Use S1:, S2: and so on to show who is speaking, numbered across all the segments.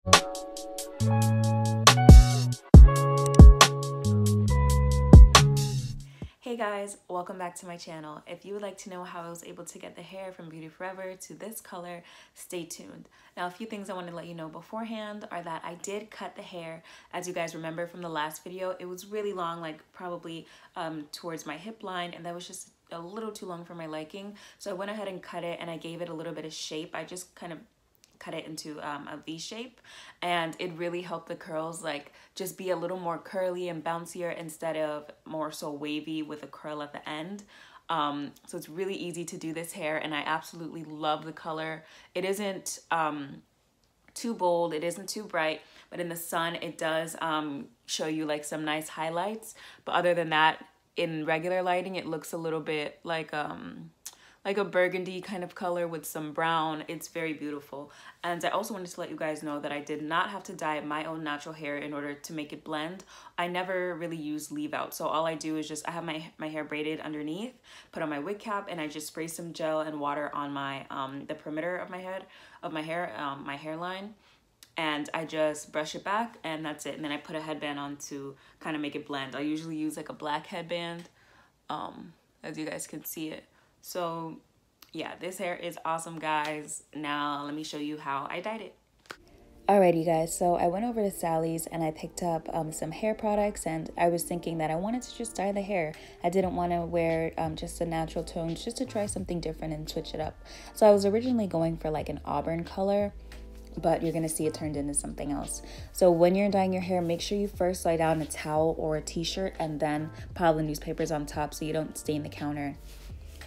S1: Hey guys, welcome back to my channel. If you would like to know how I was able to get the hair from Beauty Forever to this color, stay tuned. Now, a few things I want to let you know beforehand are that I did cut the hair. As you guys remember from the last video, it was really long, like probably towards my hip line, and that was just a little too long for my liking. So I went ahead and cut it, and I gave it a little bit of shape. I just kind of cut it into a V shape, and it really helped the curls like just be a little more curly and bouncier instead of more so wavy with a curl at the end. So it's really easy to do this hair, and I absolutely love the color. It isn't too bold, it isn't too bright, but in the sun it does show you like some nice highlights. But other than that, in regular lighting, it looks a little bit like a burgundy kind of color with some brown. It's very beautiful. And I also wanted to let you guys know that I did not have to dye my own natural hair in order to make it blend. I never really use leave out. So all I do is just, I have my hair braided underneath, put on my wig cap, and I just spray some gel and water on my, the perimeter of my head, of my hair, my hairline. And I just brush it back, and that's it. And then I put a headband on to kind of make it blend. I usually use like a black headband, as you guys can see it. So yeah, this hair is awesome, guys. Now let me show you how I dyed it. Alrighty guys, so I went over to Sally's and I picked up some hair products, and I was thinking that I wanted to just dye the hair. I didn't want to wear just the natural tones, just to try something different and switch it up. So I was originally going for like an auburn color, but you're gonna see it turned into something else. So when you're dyeing your hair, make sure you first lay down a towel or a t-shirt and then pile the newspapers on top so you don't stain the counter.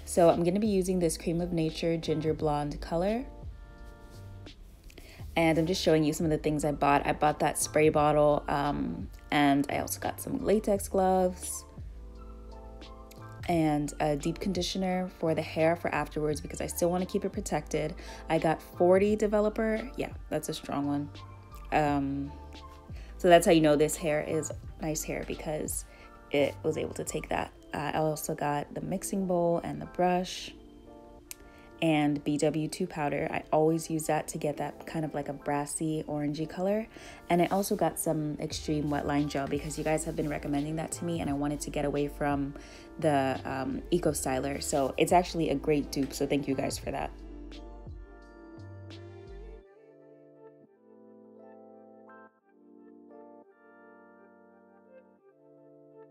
S1: So I'm going to be using this Cream of Nature Ginger Blonde color. And I'm just showing you some of the things I bought. I bought that spray bottle, and I also got some latex gloves and a deep conditioner for the hair for afterwards because I still want to keep it protected. I got 40 Developer. Yeah, that's a strong one. So that's how you know this hair is nice hair, because it was able to take that. I also got the mixing bowl and the brush and BW2 powder. I always use that to get that kind of like a brassy orangey color. And I also got some extreme wet line gel because you guys have been recommending that to me, and I wanted to get away from the Eco Styler. So it's actually a great dupe, so thank you guys for that.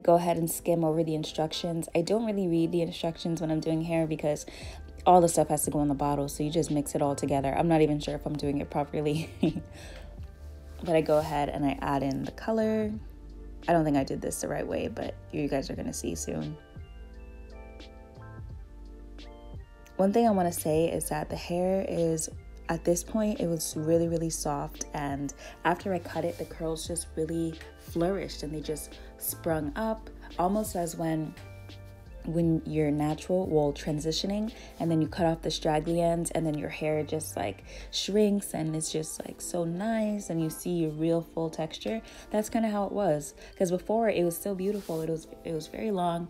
S1: Go ahead and skim over the instructions. I don't really read the instructions when I'm doing hair because all the stuff has to go in the bottle, so you just mix it all together. I'm not even sure if I'm doing it properly. But I go ahead and I add in the color. I don't think I did this the right way, but you guys are gonna see soon. One thing I want to say is that the hair is, at this point, it was really, really soft, and after I cut it, the curls just really flourished and they just sprung up, almost as when you're natural, well, transitioning, and then you cut off the straggly ends, and then your hair just like shrinks and it's just like so nice, and you see your real full texture. That's kind of how it was, because before it was still beautiful. It was very long,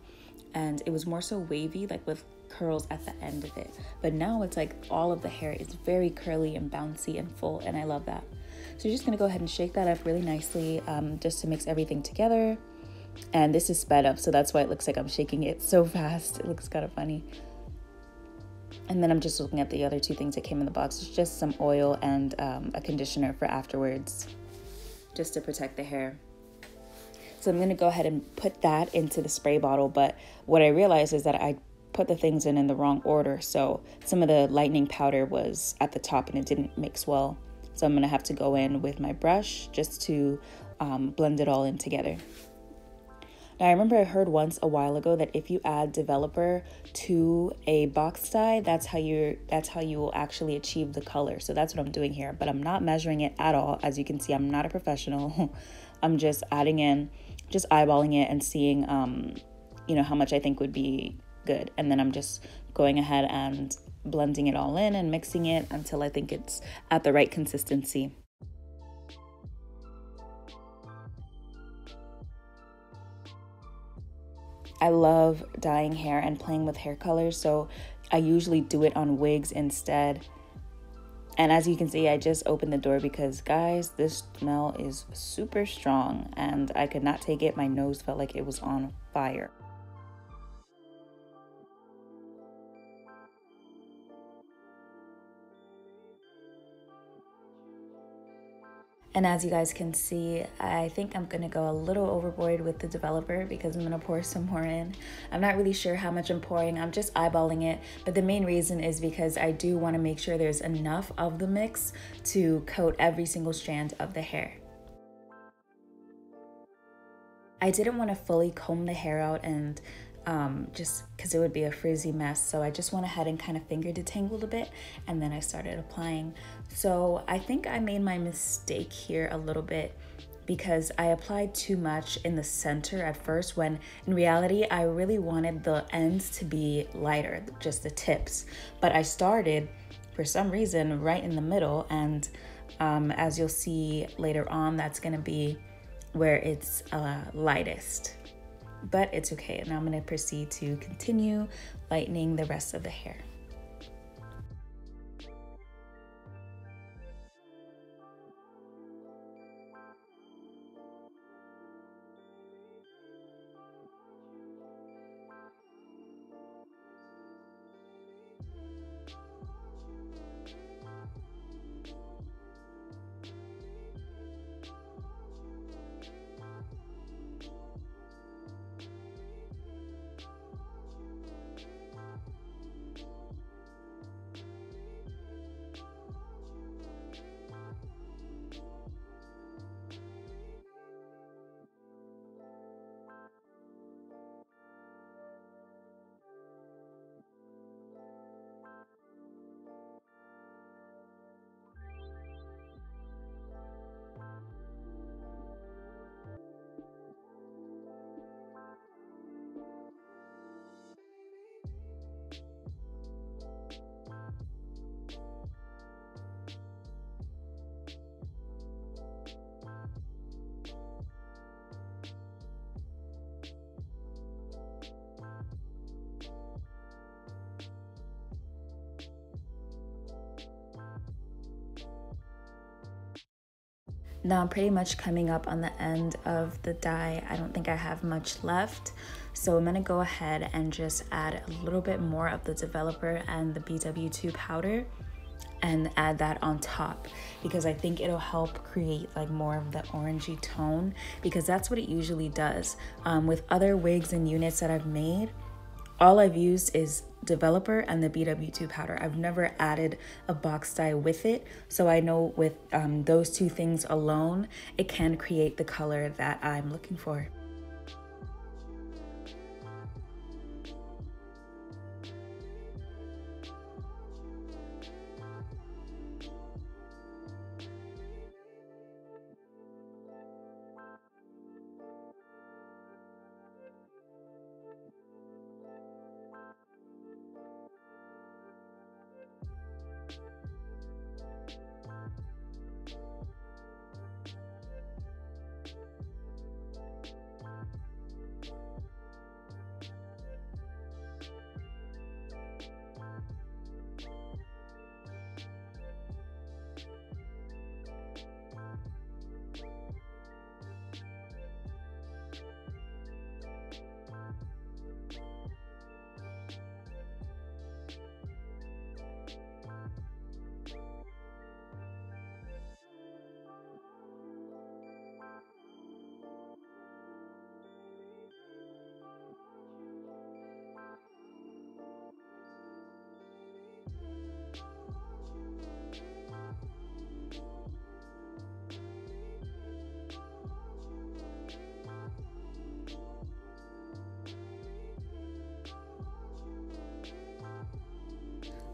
S1: and it was more so wavy, like with curls at the end of it. But now it's like all of the hair is very curly and bouncy and full, and I love that. So you're just gonna go ahead and shake that up really nicely, just to mix everything together. And this is sped up, so that's why it looks like I'm shaking it so fast. It looks kind of funny. And then I'm just looking at the other two things that came in the box. It's just some oil and a conditioner for afterwards, just to protect the hair. So I'm gonna go ahead and put that into the spray bottle, but what I realized is that I put the things in the wrong order. So some of the lightening powder was at the top and it didn't mix well. So I'm gonna have to go in with my brush just to blend it all in together. Now, I remember I heard once a while ago that if you add Developer to a box dye, that's how you will actually achieve the color. So that's what I'm doing here, but I'm not measuring it at all. As you can see, I'm not a professional. I'm just adding in, just eyeballing it and seeing, you know, how much I think would be good. And then I'm just going ahead and blending it all in and mixing it until I think it's at the right consistency. I love dyeing hair and playing with hair colors, so I usually do it on wigs instead. And as you can see, I just opened the door because, guys, this smell is super strong and I could not take it. My nose felt like it was on fire. And as you guys can see, I think I'm gonna go a little overboard with the developer because I'm gonna pour some more in. I'm not really sure how much I'm pouring, I'm just eyeballing it. But the main reason is because I do wanna make sure there's enough of the mix to coat every single strand of the hair. I didn't wanna fully comb the hair out and just because it would be a frizzy mess. So I just went ahead and kind of finger detangled a bit and then I started applying. So I think I made my mistake here a little bit because I applied too much in the center at first when in reality I really wanted the ends to be lighter, just the tips. But I started for some reason right in the middle, and as you'll see later on, that's gonna be where it's lightest. But it's okay. Now I'm going to proceed to continue lightening the rest of the hair. Now I'm pretty much coming up on the end of the dye. I don't think I have much left. So I'm gonna go ahead and just add a little bit more of the developer and the BW2 powder and add that on top because I think it'll help create like more of the orangey tone, because that's what it usually does. With other wigs and units that I've made, all I've used is developer and the BW2 powder. I've never added a box dye with it, so I know with those two things alone, it can create the color that I'm looking for.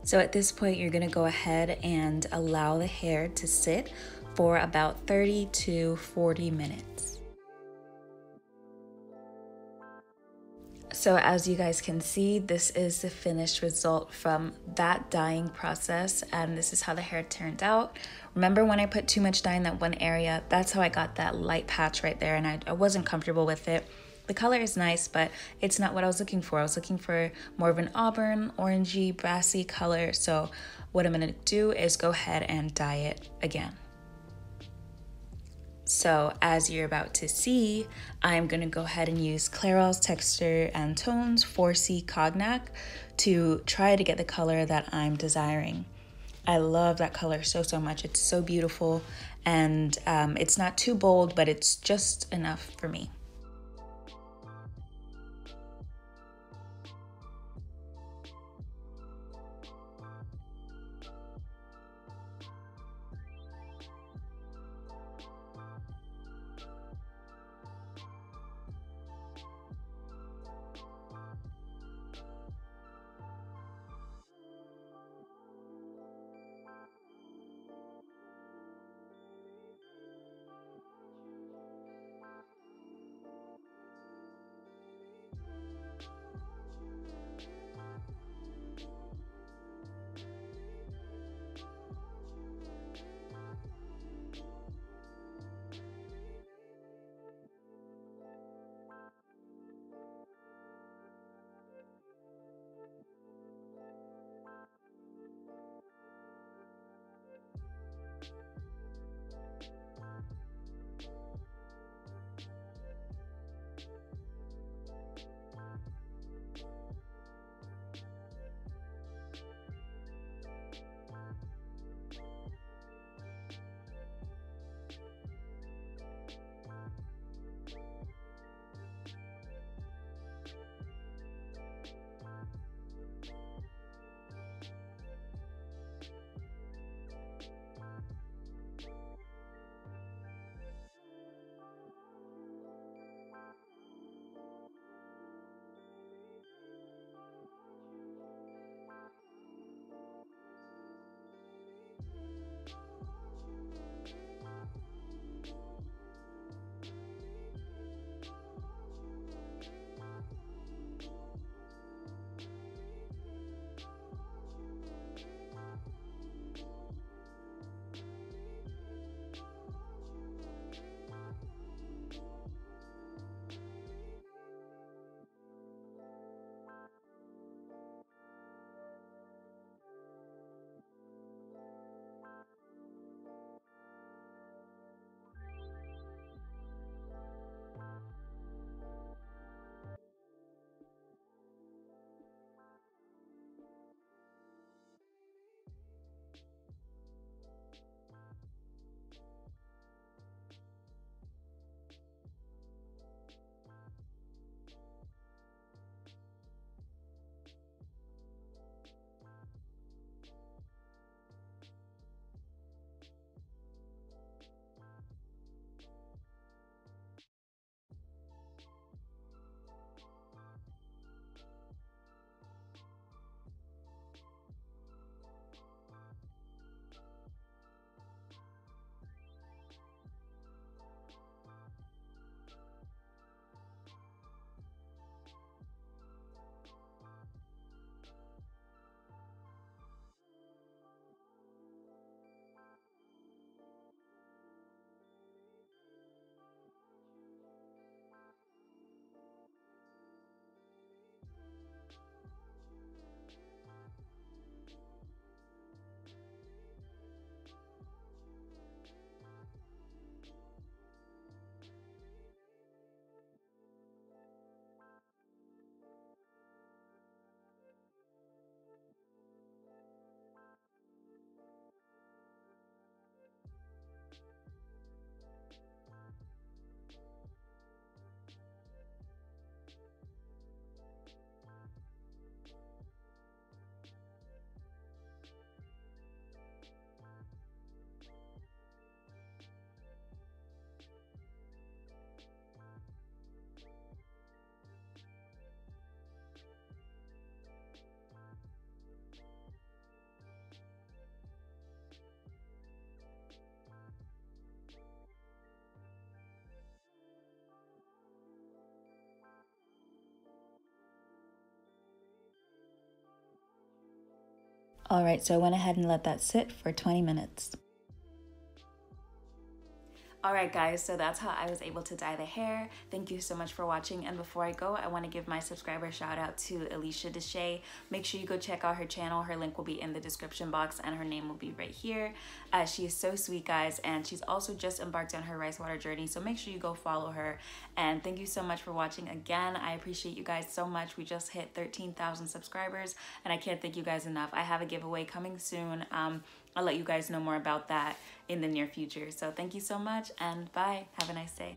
S1: So at this point, you're gonna go ahead and allow the hair to sit for about 30 to 40 minutes. So as you guys can see, this is the finished result from that dyeing process, and this is how the hair turned out. Remember when I put too much dye in that one area? That's how I got that light patch right there, and I wasn't comfortable with it. The color is nice, but it's not what I was looking for. I was looking for more of an auburn, orangey, brassy color. So what I'm gonna do is go ahead and dye it again. So as you're about to see, I'm gonna go ahead and use Clairol's Texture and Tones 4C Cognac to try to get the color that I'm desiring. I love that color so much. It's so beautiful, and it's not too bold, but it's just enough for me. All right, so I went ahead and let that sit for 20 minutes. Alright guys, so that's how I was able to dye the hair. Thank you so much for watching, and before I go, I want to give my subscriber shout out to Alicia Deshay. Make sure you go check out her channel. Her link will be in the description box and her name will be right here. She is so sweet, guys, and she's also just embarked on her rice water journey, so make sure you go follow her. And thank you so much for watching again. I appreciate you guys so much. We just hit 13,000 subscribers and I can't thank you guys enough. I have a giveaway coming soon. I'll let you guys know more about that in the near future. So thank you so much and bye. Have a nice day.